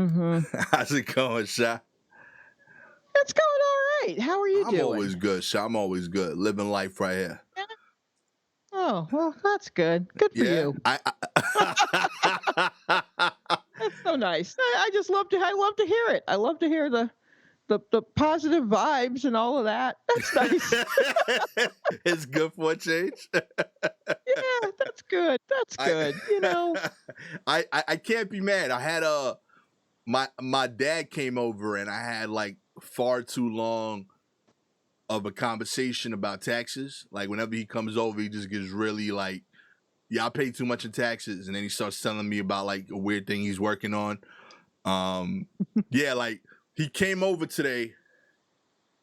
Mm-hmm. How's it going, Sha? It's going all right. How are you I'm always doing? good, Sha. I'm always good. Living life right here. Yeah. Oh, well, that's good. Good for Yeah. you. I That's so nice. I just love to. I love to hear it. I love to hear the positive vibes and all of that. That's nice. It's good for a change. Yeah, that's good. That's I, good. You know. I can't be mad. I had my dad came over and I had like far too long of a conversation about taxes. Like whenever he comes over, he just gets really like, yeah, I pay too much in taxes, and then he starts telling me about like a weird thing he's working on. Um, yeah, like he came over today.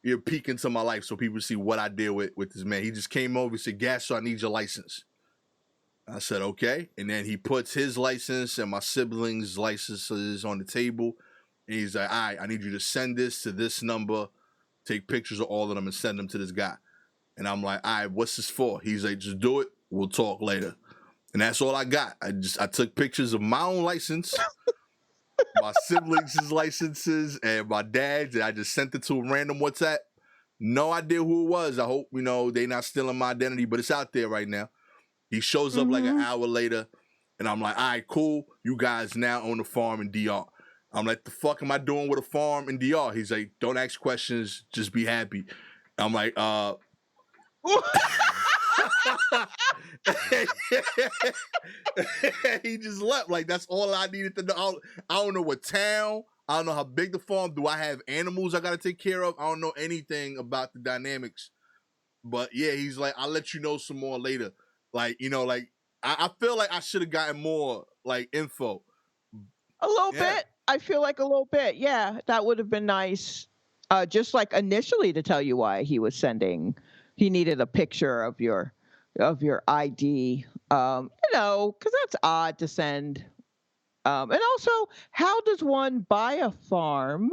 You're peek into my life so people see what I deal with this man. He just came over and said, Gastor, I need your license. I said, okay. And then he puts his license and my siblings' licenses on the table. And he's like, all right, I need you to send this to this number, take pictures of all of them and send them to this guy. And I'm like, all right, what's this for? He's like, just do it. We'll talk later. And that's all I got. I took pictures of my own license, my siblings' licenses, and my dad's, and I just sent it to a random WhatsApp. No idea who it was. I hope, they not stealing my identity, but it's out there right now. He shows up like an Mm-hmm. hour later, and I'm like, all right, cool. You guys now own a farm in DR. I'm like, the fuck am I doing with a farm in DR? He's like, don't ask questions, just be happy. I'm like, he just left. Like, that's all I needed to know. I don't know what town. I don't know how big the farm. Do I have animals I got to take care of? I don't know anything about the dynamics. But yeah, he's like, I'll let you know some more later. Like, I feel like I should have gotten more like info. A little Yeah. bit. I feel like a little bit. Yeah, that would have been nice. Just like initially to tell you why he was sending. He needed a picture of your ID. Because that's odd to send. And also, how does one buy a farm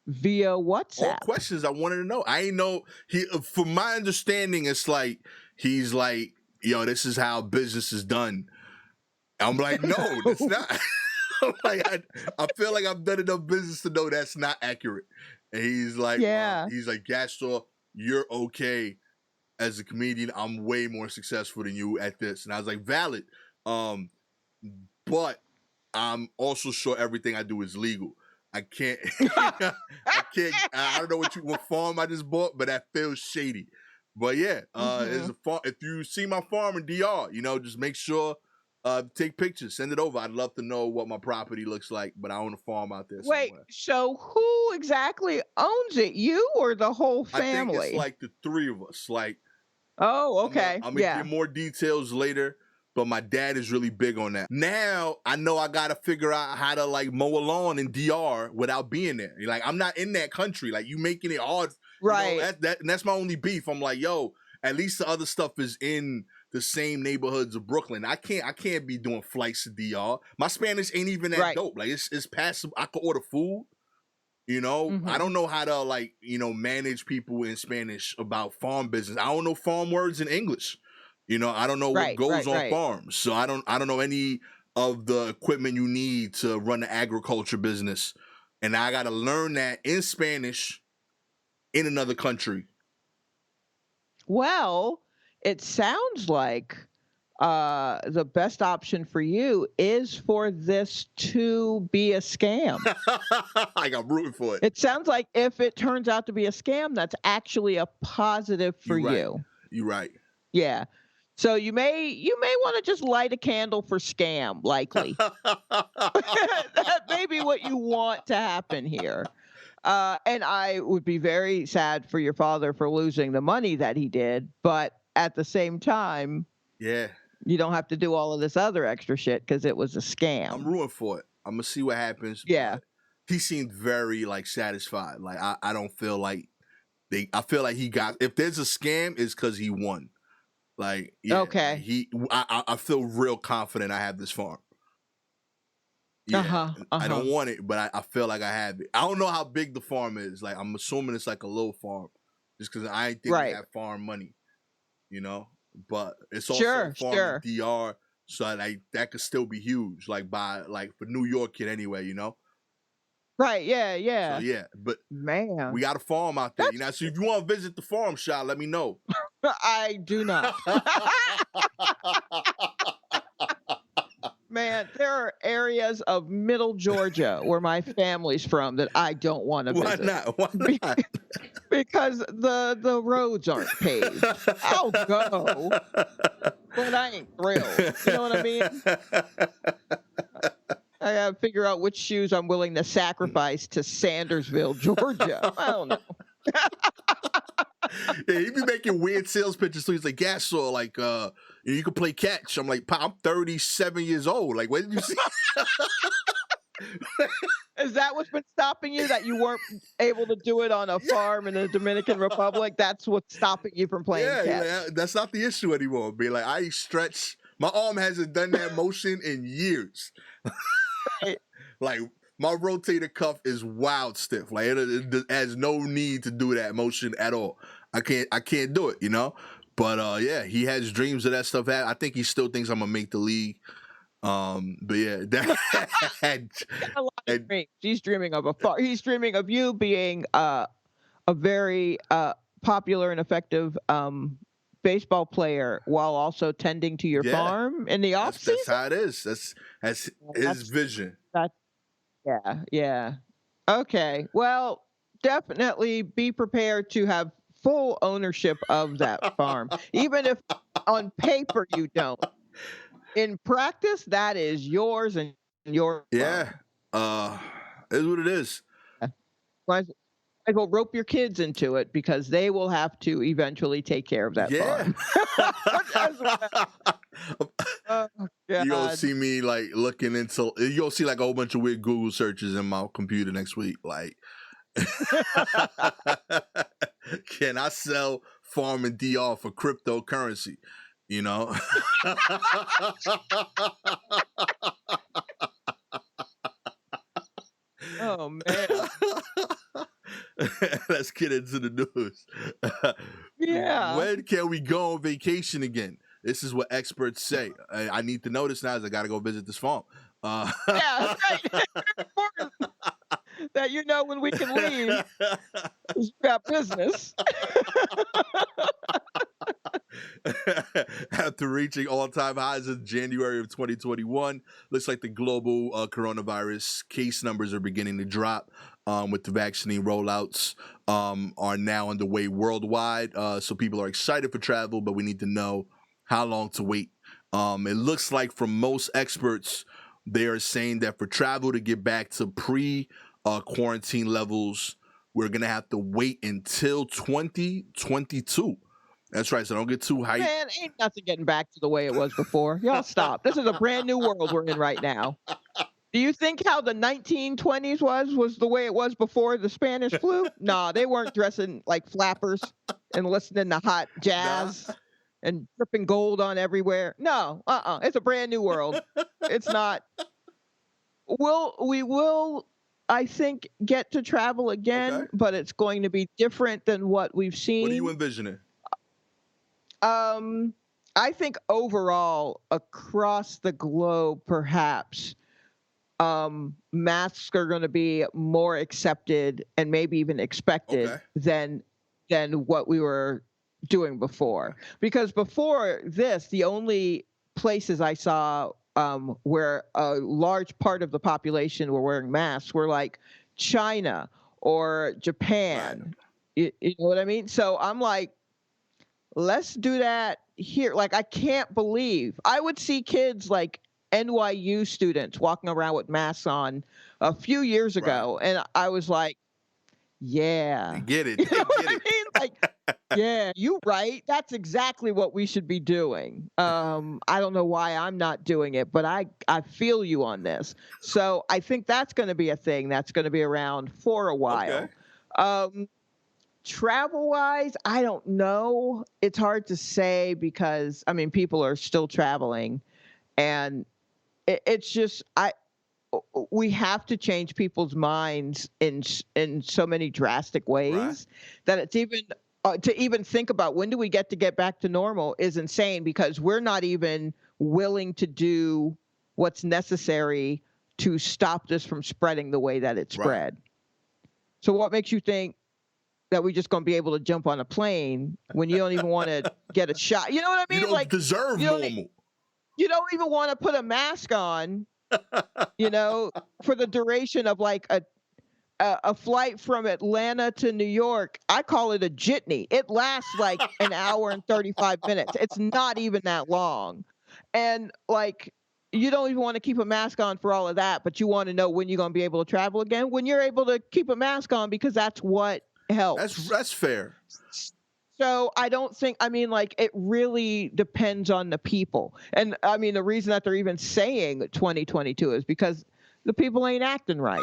via All WhatsApp? questions I wanted to know. I ain't know from my understanding, it's like he's like, yo, this is how business is done. I'm like, no, that's not. I'm like, I feel like I've done enough business to know that's not accurate. And he's like, Yeah. Gastor, you're okay as a comedian. I'm way more successful than you at this. And I was like, valid. But I'm also sure everything I do is legal. I can't, I don't know what farm I just bought, but that feels shady. But yeah, there's a farm. If you see my farm in DR, just make sure, take pictures, send it over. I'd love to know what my property looks like, but I own a farm out there Wait, somewhere. so who exactly owns it? You or the whole I think it's family? like the three of us. Like, Oh, okay. I'm gonna Yeah. get more details later, but my dad is really big on that. Now I know I gotta figure out how to like mow a lawn in DR without being there. Like, I'm not in that country. Like, you making it hard. Right. And that's my only beef. I'm like, yo, at least the other stuff is in the same neighborhoods of Brooklyn. I can't be doing flights to DR. My Spanish ain't even that Right. dope. Like, it's passable. I could order food. I don't know how to manage people in Spanish about farm business. I don't know farm words in English. I don't know what Right, goes right, on right. farms. So I don't know any of the equipment you need to run the agriculture business. And I got to learn that in Spanish in another country. Well, it sounds like the best option for you is for this to be a scam. I got rooting for it. It sounds like if it turns out to be a scam, that's actually a positive for You're right. you. You're right. Yeah. So you may want to just light a candle for scam, likely. That may be what you want to happen here. And I would be very sad for your father for losing the money that he did, but at the same time, Yeah. you don't have to do all of this other extra shit because it was a I'm scam. rooting for it. I'm gonna see what happens. Yeah. But he seemed very satisfied. Like, I don't feel like I feel like he got. If there's a scam, it's because he won. Like, yeah, Okay. I feel real confident I have this farm. Yeah, I don't want it, but I feel like I have it. I don't know how big the farm is. Like, I'm assuming it's like a little farm, just because I ain't think we have farm money, But it's also a farm in DR, so like that could still be huge. Like for New York kid anyway, Right. Yeah. So Yeah. yeah, but we Man, got a farm out there. You that's know, so if you want to visit the farm shot, let me know. I do not. Man, there are areas of middle Georgia where my family's from that I don't want to Why visit not? Why be- not? because the roads aren't paved. I'll go, but I ain't thrilled. You know what I mean? I gotta figure out which shoes I'm willing to sacrifice to Sandersville, Georgia. I don't know. Yeah, he be making weird sales pitches. So he's like, Gastor, like, you can play catch. I'm like, I'm 37 years old. Like, when did you see? Is that what's been stopping you? That you weren't able to do it on a farm in the Dominican Republic? That's what's stopping you from playing Yeah, catch. like, that's not the issue anymore. Be like, I stretch. My arm hasn't done that motion in years. Right. Like, my rotator cuff is wild stiff. Like, it has no need to do that motion at all. I can't do it. You know. But yeah, he has dreams of that stuff. I think he still thinks I'm gonna make the league. But yeah, that Got a lot of and dreams. He's dreaming of a farm. He's dreaming of you being a very popular and effective baseball player while also tending to your yeah, farm in the off that's season. how it is. That's his That's vision. that. Yeah. Yeah. Okay. Well, definitely be prepared to have full ownership of that farm, even if on paper you don't. In practice, that is yours and your Yeah, farm. is what it is. Might as well rope your kids into it because they will have to eventually take care of that Yeah. farm. As well. Oh You gonna God. see me like looking into. You gonna see like a whole bunch of weird Google searches in my computer next week. Like, can I sell farm and DR for cryptocurrency? You know. Oh man. Let's get into the news. Yeah. When can we go on vacation again? This is what experts say. I need to know this now as I got to go visit this farm. Yeah, right. Very important that you know when we can leave. 'Cause you got business. After reaching all-time highs in January of 2021, looks like the global coronavirus case numbers are beginning to drop. With the vaccine rollouts are now underway worldwide. So people are excited for travel, but we need to know how long to wait. It looks like from most experts, they are saying that for travel to get back to pre-quarantine levels, we're going to have to wait until 2022. That's right. So don't get too hyped. Man, ain't nothing getting back to the way it was before. Y'all stop. This is a brand new world we're in right now. Do you think how the 1920s was the way it was before the Spanish flu? Nah, they weren't dressing like flappers and listening to hot jazz and dripping gold on everywhere. No, it's a brand new world. It's not. We will, I think, get to travel again, Okay. but it's going to be different than what we've What are you seen. envisioning? I think overall across the globe, perhaps masks are going to be more accepted and maybe even expected Okay. than what we were doing before. Because before this, the only places I saw where a large part of the population were wearing masks were like China or Right. Japan. You know what I mean? So I'm like, let's do that here. Like, I can't believe I would see kids like NYU students walking around with masks on a few years Right. ago. And I was like, yeah. They get it. You They know what get I it. mean? Like, yeah, you right. That's exactly what we should be doing. I don't know why I'm not doing it, but I feel you on this. So I think that's going to be a thing that's going to be around for a while. Okay. Travel wise, I don't know. It's hard to say because I mean people are still traveling, and it's just we have to change people's minds in so many drastic ways that it's even to even think about when do we get back to normal is insane because we're not even willing to do what's necessary to stop this from spreading the way that it Right. spread. So what makes you think that we're just going to be able to jump on a plane when you don't even want to get a shot? You know what I You mean? don't Like deserve you don't normal. you don't even want to put a mask on, for the duration of like a flight from Atlanta to New York. I call it a jitney. It lasts like an hour and 35 minutes. It's not even that long. And like you don't even want to keep a mask on for all of that, but you want to know when you're going to be able to travel again, when you're able to keep a mask on, because that's what helps. That's fair. So I don't think, like, it really depends on the people. And I mean, the reason that they're even saying 2022 is because the people ain't acting right.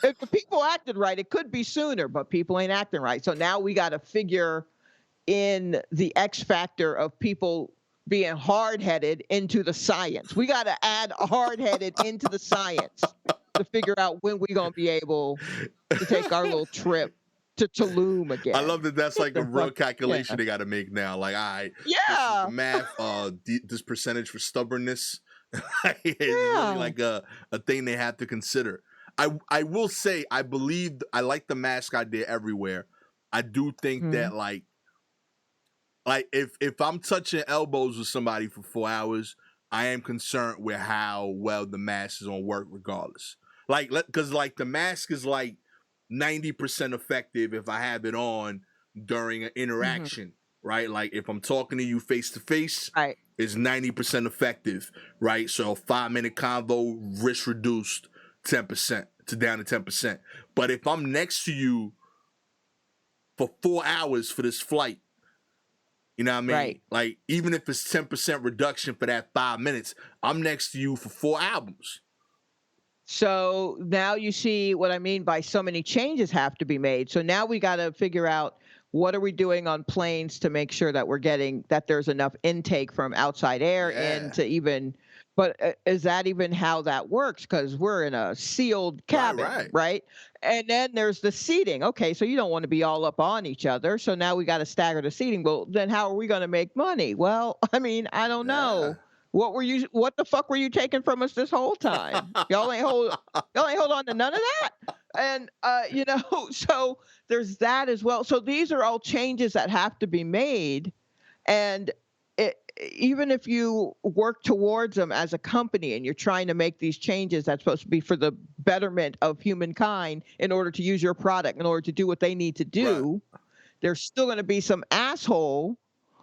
If the people acted right, it could be sooner, but people ain't acting right. So now we got to figure in the X factor of people being hard-headed into the science. We got to add hard-headed into the science to figure out when we're going to be able to take our little trip to Tulum again. I love that that's like a real calculation yeah. they got to make now. Like, all right, this is Yeah. the math, this percentage for stubbornness. It's Yeah. really like a thing they have to consider. I will say, I like the mask idea everywhere. I do think that like if I'm touching elbows with somebody for 4 hours, I am concerned with how well the mask is gonna work regardless. Like, because like the mask is like 90% effective if I have it on during an interaction, right? Like if I'm talking to you face to face, Right. it's 90% effective, right? So 5-minute convo, risk reduced 10% to down to 10%. But if I'm next to you for 4 hours for this flight, you know what I mean? Right. Like, even if it's 10% reduction for that 5 minutes, I'm next to you for 4 albums. So now you see what I mean by so many changes have to be made. So now we got to figure out, what are we doing on planes to make sure that we're getting, that there's enough intake from outside air into even, but is that even how that works? Because we're in a sealed cabin, right? And then there's the seating. Okay, so you don't want to be all up on each other. So now we got to stagger the seating. Well, then how are we going to make money? Well, I mean, I don't know. What the fuck were you taking from us this whole time? Y'all ain't hold on to none of that. And so there's that as well. So these are all changes that have to be made. And even if you work towards them as a company and you're trying to make these changes that's supposed to be for the betterment of humankind in order to use your product, in order to do what they need to do, there's still going to be some asshole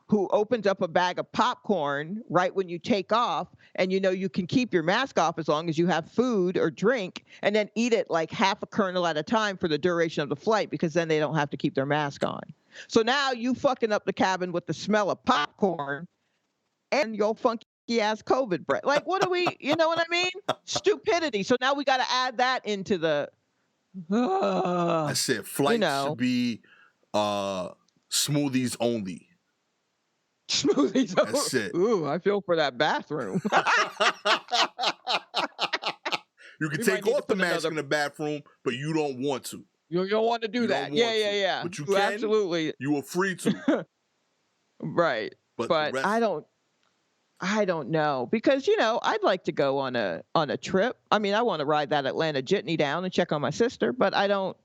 who opens up a bag of popcorn right when you take off, and you can keep your mask off as long as you have food or drink, and then eat it like half a kernel at a time for the duration of the flight, because then they don't have to keep their mask on. So now you fucking up the cabin with the smell of popcorn and your funky ass COVID breath. Like, what do we, you know what I mean? Stupidity. So now we got to add that into the. I said flights should be smoothies only. Smoothies. That's it. Ooh, I feel for that bathroom. You can take off the mask in the bathroom, but you don't want to. You don't want to do that. Yeah. But you can. Absolutely. You are free to. Right. But I don't know, because I'd like to go on a trip. I mean, I want to ride that Atlanta jitney down and check on my sister, but I don't.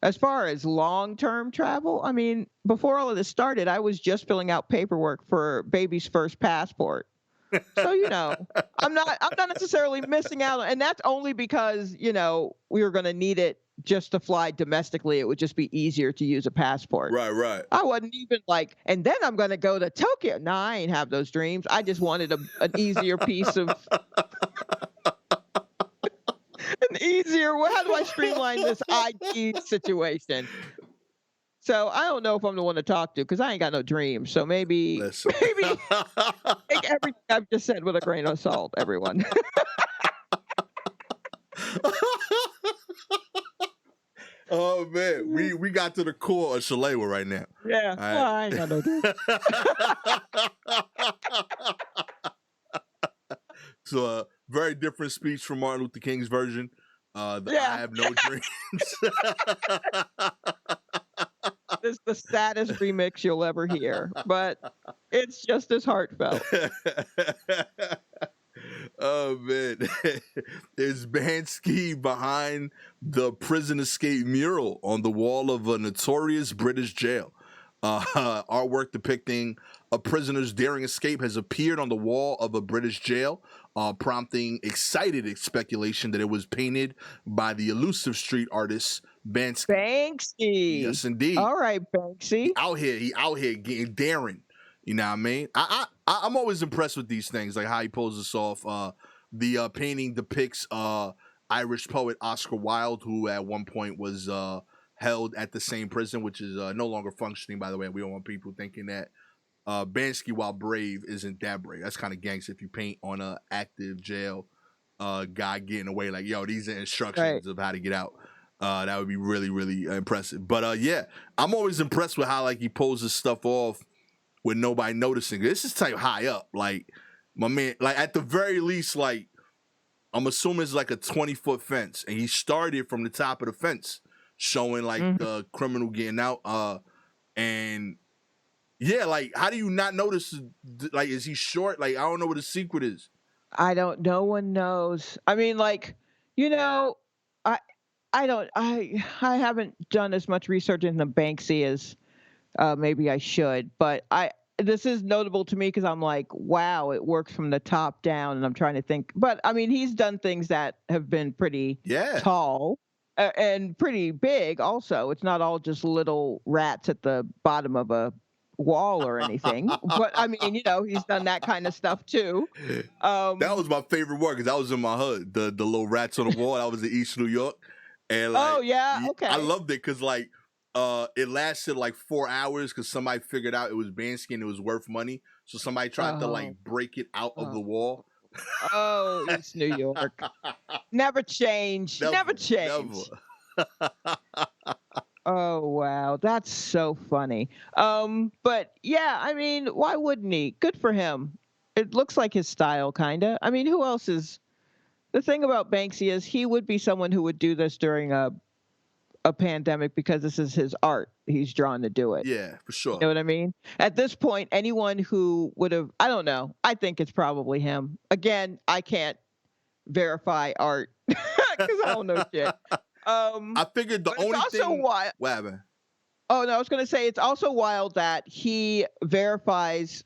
As far as long-term travel, I mean, before all of this started, I was just filling out paperwork for baby's first passport. So, I'm not necessarily missing out. And that's only because, we were going to need it just to fly domestically. It would just be easier to use a passport. Right. I wasn't even like, and then I'm going to go to Tokyo. No, I ain't have those dreams. I just wanted an easier piece of... how do I streamline this ID situation? So I don't know if I'm the one to talk to, because I ain't got no dreams. So maybe take everything I've just said with a grain of salt, everyone. Oh man, we got to the core of Shalewa right now. Yeah, right. Well, I ain't got no dreams. So very different speech from Martin Luther King's version. I have no dreams. This is the saddest remix you'll ever hear, but it's just as heartfelt. Oh man, there's Banksy behind the prison escape mural on the wall of a notorious British jail. Artwork depicting a prisoner's daring escape has appeared on the wall of a British jail, prompting excited speculation that it was painted by the elusive street artist Banksy. Banksy. Yes, indeed. All right, Banksy. He out here getting daring. You know what I mean? I'm always impressed with these things, like how he pulls this off. The painting depicts Irish poet Oscar Wilde, who at one point was held at the same prison, which is no longer functioning. By the way, we don't want people thinking that Banksy, while brave, isn't that brave. That's kind of gangster if you paint on a active jail guy getting away. Like, yo, these are instructions of how to get out. That would be really, really impressive. But yeah, I'm always impressed with how like he pulls this stuff off with nobody noticing. This is type high up. Like, my man, like at the very least, like I'm assuming it's like a 20-foot fence, and he started from the top of the fence, showing like the criminal getting out. And yeah, like how do you not notice? Like, is he short? Like, I don't know what his secret is. I don't. No one knows. I mean, like, you know, I I don't. I haven't done as much research into Banksy as maybe I should, but I this is notable to me because I'm like, wow, it works from the top down, and I'm trying to think. But I mean, he's done things that have been pretty Yeah. tall and pretty big. Also, it's not all just little rats at the bottom of a wall or anything. But I mean, he's done that kind of stuff too. That Um, was my favorite one because I was in my hood. The little rats on the wall. I was in East New York, and like oh yeah, I okay. loved it because like it lasted like 4 hours because somebody figured out it was Bansky and it was worth money. So somebody tried to like Oh, break it out of the oh, wall. oh, East New York. Never change. Never Never, change. never. Oh wow, that's so funny. But yeah, I mean, why wouldn't he? Good for him. It looks like his style, kinda. I mean, who else is the thing about Banksy is he would be someone who would do this during a pandemic because this is his art. He's drawn to do it. Yeah, for You sure. know what I mean? At this point, anyone who would have, I don't know. I think it's probably him. Again, I can't verify art because I don't know shit. I figured the But it's only also thing. wild. What happened? Oh no, I was going to say it's also wild that he verifies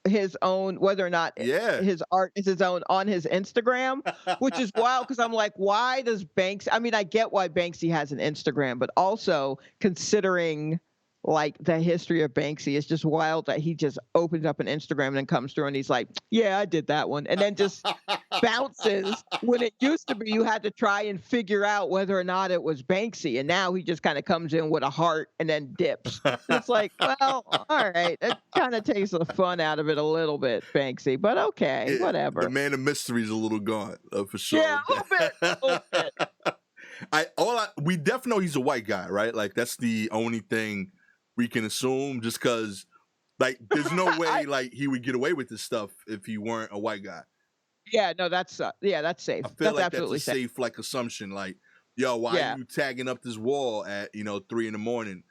his own whether or not Yeah. his art is his own on his Instagram, which is wild because I'm like, why does Banks? I mean, I get why Banksy has an Instagram, but also considering like the history of Banksy, it's just wild that he just opens up an Instagram and then comes through and he's like, yeah, I did that one, and then just bounces when it used to be you had to try and figure out whether or not it was Banksy. And now he just kind of comes in with a heart and then dips. And it's like, well, all right. It kind of takes the fun out of it a little bit, Banksy, but okay, Yeah, the whatever. man of mystery is a little gone for Yeah, sure. a little bit. A little bit. We definitely know he's a white guy, right? Like that's the only thing we can assume, just because like there's no way I, like he would get away with this stuff if he weren't a white guy. yeah, no, that's safe. I feel That's like that's a absolutely safe. safe like assumption. Like, yo, why are Yeah. you tagging up this wall at 3 in the morning?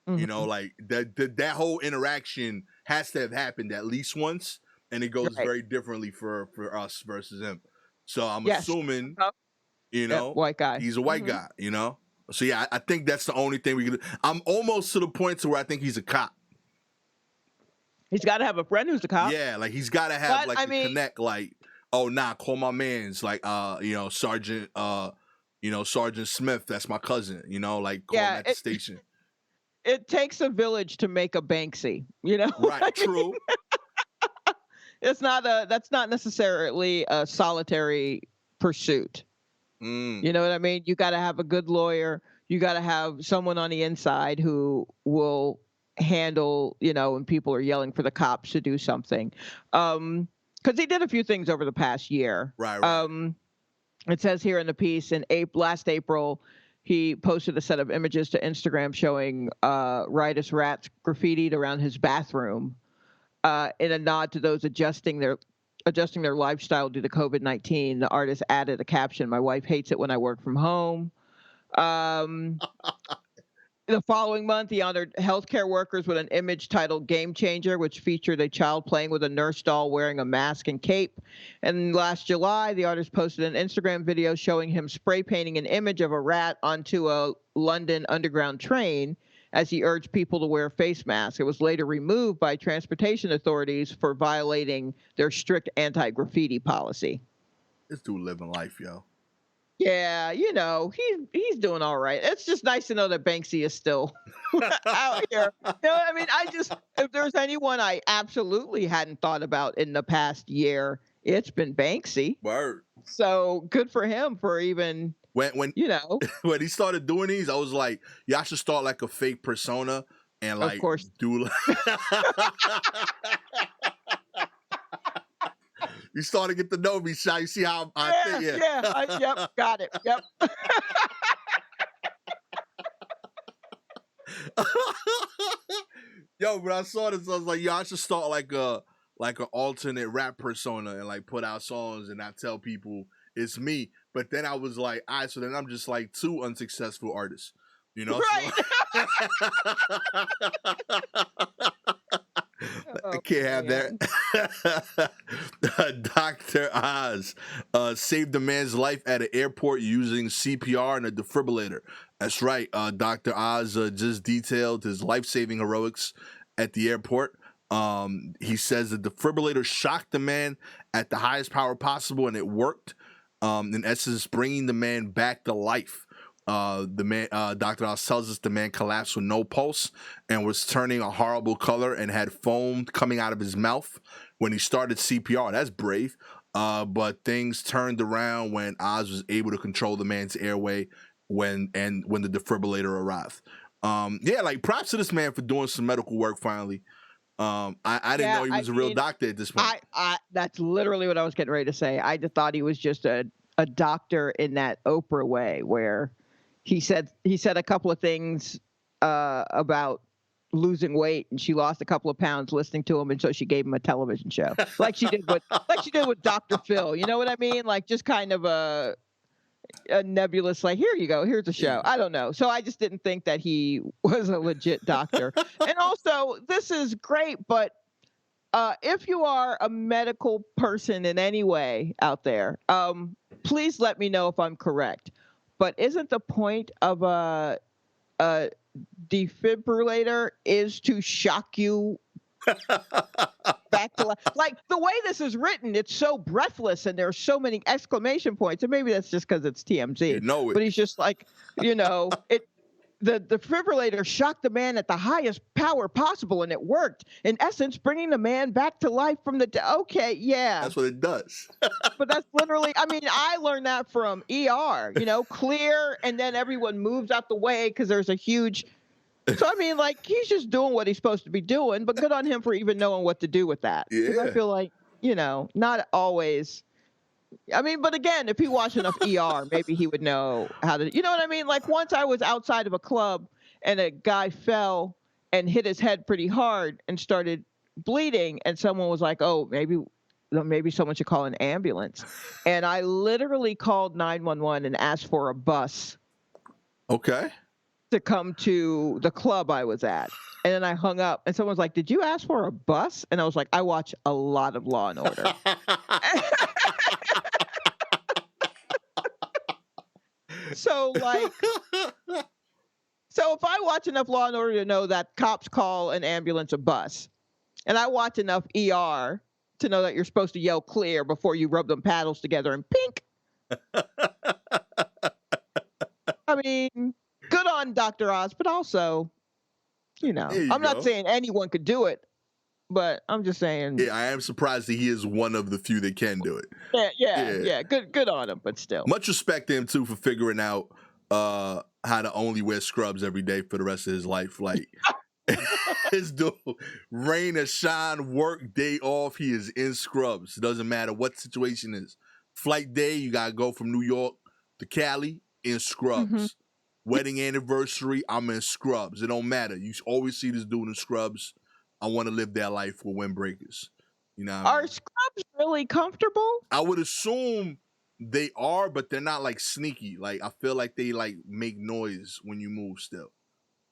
Hmm. Like that whole interaction has to have happened at least once, and it goes Right. very differently for us versus him. So I'm Yes. assuming Uh-huh. Yep. White guy. he's a white Hmm. guy. So yeah, I think that's the only thing we can do. I'm almost to the point to where I think he's a cop. He's got to have a friend who's a cop. Yeah, like he's got to have But like I a mean, connect. Like, oh nah, call my man's like Sergeant Sergeant Smith. That's my cousin. Like call him yeah, at the station. it takes a village to make a Banksy, you know? Right. I mean, True. that's not necessarily a solitary pursuit. Mm, You know what I mean? You got to have a good lawyer. You got to have someone on the inside who will handle, when people are yelling for the cops to do something. Because he did a few things over the past year. right. Right. It says here in the piece in last April, he posted a set of images to Instagram showing riotous rats graffitied around his bathroom in a nod to those adjusting their lifestyle due to COVID-19. The artist added a caption: "My wife hates it when I work from home." Um, The following month, he honored healthcare workers with an image titled Game Changer, which featured a child playing with a nurse doll wearing a mask and cape. And last July, the artist posted an Instagram video showing him spray painting an image of a rat onto a London Underground train as he urged people to wear face masks. It was later removed by transportation authorities for violating their strict anti-graffiti policy. This dude living life, yo. Yeah, he's doing all right. It's just nice to know that Banksy is still out here. I mean, if there's anyone I absolutely hadn't thought about in the past year, it's been Banksy. Word. So good for him for even when when he started doing these, I was like, y'all should start like a fake persona and like of course do You start to get to know me, Shy. You see how I think? Yep, got it. Yep. Yo, when I saw this, I was like, yo, I should start like an alternate rap persona and like put out songs and not tell people it's me. But then I was like, all right, so then I'm just like two unsuccessful artists, you know? Right. I can't have that. Dr. Oz saved a man's life at an airport using CPR and a defibrillator. That's right. Dr. Oz just detailed his life-saving heroics at the airport. He says the defibrillator shocked the man at the highest power possible, and it worked. In essence, bringing the man back to life. Dr. Oz tells us the man collapsed with no pulse and was turning a horrible color and had foam coming out of his mouth when he started CPR. That's brave. But things turned around when Oz was able to control the man's airway when the defibrillator arrived. Like props to this man for doing some medical work finally. I didn't know he was a real doctor at this point. That's literally what I was getting ready to say. I just thought he was just a doctor in that Oprah way where he said a couple of things about losing weight, and she lost a couple of pounds listening to him, and so she gave him a television show, like she did with Dr. Phil. You know what I mean? Like just kind of a nebulous, like, here you go, here's a show. I don't know. So I just didn't think that he was a legit doctor. And also, this is great, but if you are a medical person in any way out there, please let me know if I'm correct. But isn't the point of a defibrillator is to shock you back to life? Like the way this is written, it's so breathless and there's so many exclamation points. And maybe that's just because it's TMZ. But he's just like, the defibrillator shocked the man at the highest power possible, and it worked. In essence, bringing the man back to life from the dead. Okay, yeah. That's what it does. But that's literally, I mean, I learned that from ER, clear, and then everyone moves out the way because there's a huge. So, I mean, like, he's just doing what he's supposed to be doing, but good on him for even knowing what to do with that. Because I feel like, not always. I mean, but again, if he watched enough ER, maybe he would know how to, you know what I mean? Like once I was outside of a club and a guy fell and hit his head pretty hard and started bleeding, and someone was like, oh, maybe someone should call an ambulance. And I literally called 911 and asked for a bus. Okay. To come to the club I was at. And then I hung up and someone was like, did you ask for a bus? And I was like, I watch a lot of Law and Order. So if I watch enough Law and Order to know that cops call an ambulance a bus, and I watch enough ER to know that you're supposed to yell clear before you rub them paddles together and pink. I mean, good on Dr. Oz, but also, I'm not saying anyone could do it, but I'm just saying. Yeah, I am surprised that he is one of the few that can do it. Yeah. Good on him, but still. Much respect to him too for figuring out how to only wear scrubs every day for the rest of his life. Like his dude, rain or shine, work, day off, he is in scrubs. It doesn't matter what the situation is. Flight day, you gotta go from New York to Cali in scrubs. Mm-hmm. Wedding anniversary, I'm in scrubs. It don't matter. You always see this dude in scrubs. I want to live that life with windbreakers. Are scrubs really comfortable? I would assume they are, but they're not like sneaky. Like I feel like they like make noise when you move still.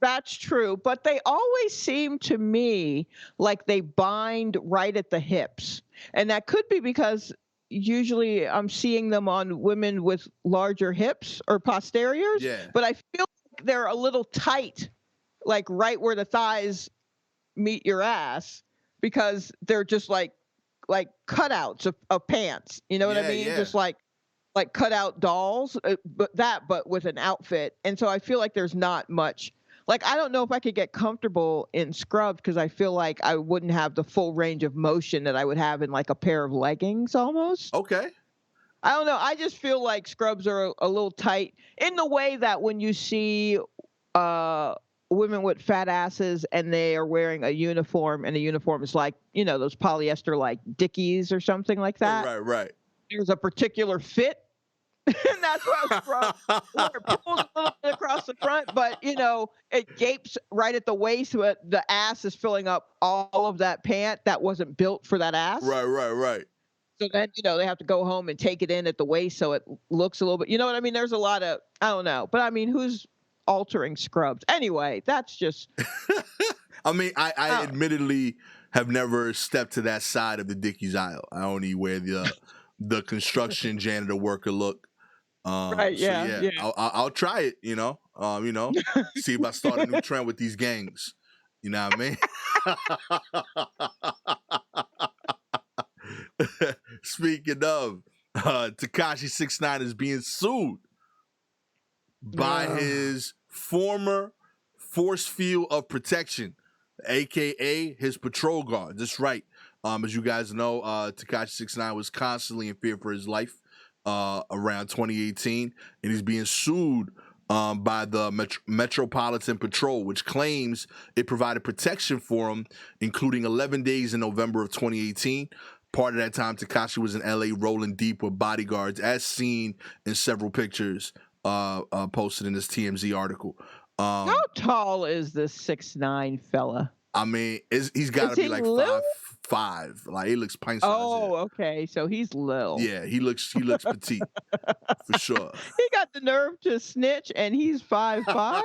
That's true, but they always seem to me like they bind right at the hips, and that could be because usually I'm seeing them on women with larger hips or posteriors, Yeah. but I feel like they're a little tight, like right where the thighs meet your ass, because they're just like cutouts of pants. You know what I Yeah, mean? yeah. Just like cut out dolls, but with an outfit. And so I feel like there's not much. Like I don't know if I could get comfortable in scrubs because I feel like I wouldn't have the full range of motion that I would have in like a pair of leggings almost. Okay. I don't know. I just feel like scrubs are a little tight in the way that when you see uh women with fat asses and they are wearing a uniform and the uniform is like, those polyester like Dickies or something like that. Right, right. There's a particular fit and that's why a scrub where it pulls a little bit across the front, but it gapes right at the waist, but the ass is filling up all of that pant that wasn't built for that ass. Right, right, right. So then, they have to go home and take it in at the waist so it looks a little bit, you know what I mean? There's a lot of, I don't know, but I mean, who's altering scrubs? Anyway, that's just, I mean, I oh, admittedly have never stepped to that side of the Dickies aisle. I only wear the construction janitor worker look. right. So Yeah. yeah, Yeah. I'll try it. See if I start a new trend with these gangs. You know what I mean? Speaking of, Tekashi69 is being sued by his former force field of protection, aka his patrol guard. That's right. As you guys know, Tekashi69 was constantly in fear for his life around 2018, and he's being sued by the Metropolitan Patrol, which claims it provided protection for him, including 11 days in November of 2018. Part of that time, Tekashi was in LA rolling deep with bodyguards, as seen in several pictures posted in this TMZ article. How tall is this 6'9" fella? I mean, he's got to Is be he like little? 5'5". Like he looks pint sized. Oh, okay. So he's little. Yeah, he looks petite for sure. He got the nerve to snitch, and he's 5'5".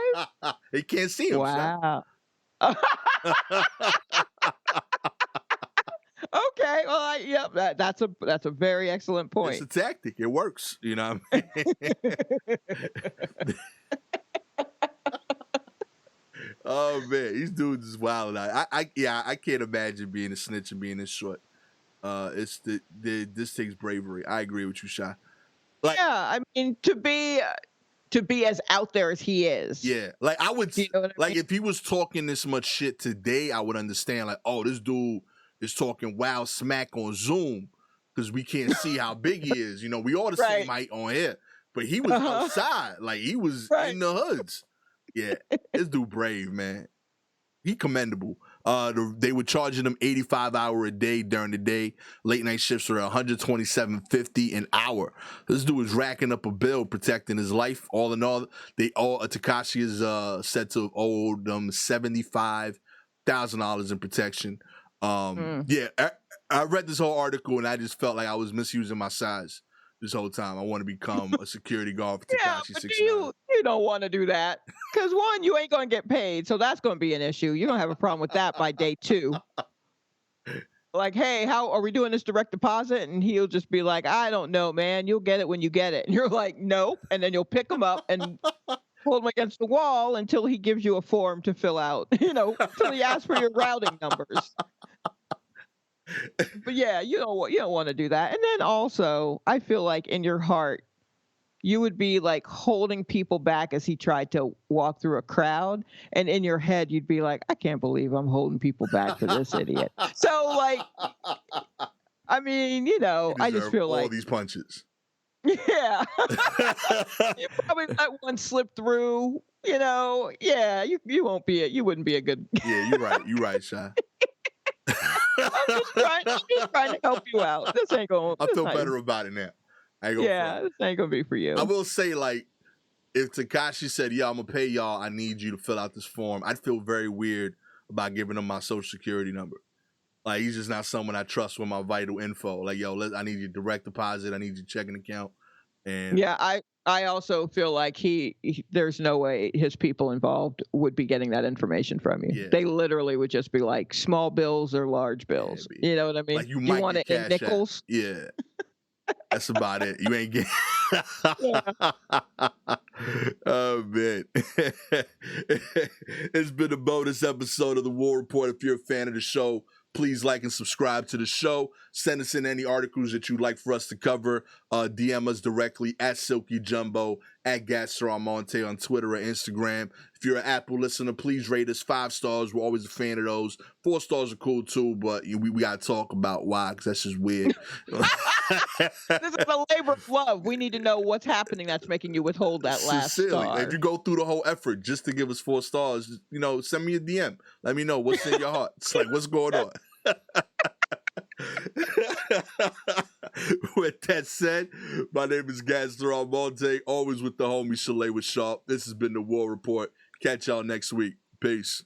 He can't see him. Wow. Okay. Well, yep. That's a very excellent point. It's a tactic. It works. You know what I mean? Oh man, these dudes is wild. I can't imagine being a snitch and being this short. This takes bravery. I agree with you, Sha. Like, yeah, I mean to be as out there as he is. Yeah, like I would, what I mean? If he was talking this much shit today, I would understand. Like, oh, this dude is talking wild smack on Zoom because we can't see how big he is. We all the same height on here, but he was outside, like he was in the hoods. Yeah, this dude brave, man. He commendable. They were charging him 85 hours a day during the day. Late night shifts were $127.50 an hour. This dude was racking up a bill protecting his life. All in all, Tekashi is said to have owed them $75,000 in protection. Yeah, I read this whole article and I just felt like I was misusing my size this whole time. I want to become a security guard for Tekashi69. You don't want to do that because one, you ain't going to get paid, so that's going to be an issue. You're going to have a problem with that by day 2. Like, hey, how are we doing this direct deposit? And he'll just be like, I don't know, man. You'll get it when you get it. And you're like, nope. And then you'll pick him up and hold him against the wall until he gives you a form to fill out. Until he asks for your routing numbers. But yeah, you don't want to do that. And then also, I feel like in your heart, you would be like holding people back as he tried to walk through a crowd. And in your head, you'd be like, I can't believe I'm holding people back for this idiot. So like, I mean, I just feel like all these punches. Yeah. You probably let one slip through, yeah, you wouldn't be a good. Yeah, you're right, Shy. I'm just trying to help you out. This ain't going. I feel better about it now. This ain't gonna be for you. I will say, like, if Tekashi said, "Yeah, I'm gonna pay y'all. I need you to fill out this form," I'd feel very weird about giving him my social security number. Like, he's just not someone I trust with my vital info. Like, yo, I need your direct deposit. I need your checking account. And yeah, I also feel like there's no way his people involved would be getting that information from you. Yeah. They literally would just be like small bills or large bills. Yeah, You know what I mean? like you Do you might want get it in cash out. nickels? Yeah. That's about it. You ain't get. Yeah. Oh man, it's been a bonus episode of the War Report. If you're a fan of the show, please like and subscribe to the show. Send us in any articles that you'd like for us to cover. DM us directly at Silky Jumbo, at Gastor Almonte on Twitter or Instagram. If you're an Apple listener, please rate us 5 stars. We're always a fan of those. 4 stars are cool too, but we got to talk about why, because that's just weird. This is a labor of love. We need to know what's happening that's making you withhold that last Sincerely, star. if you go through the whole effort just to give us 4 stars, send me a DM. Let me know what's in your heart. It's like, what's going on? With that said, my name is Gastor Almonte, always with the homie Shalewa Sharpe. This has been the War Report. Catch y'all next week. Peace.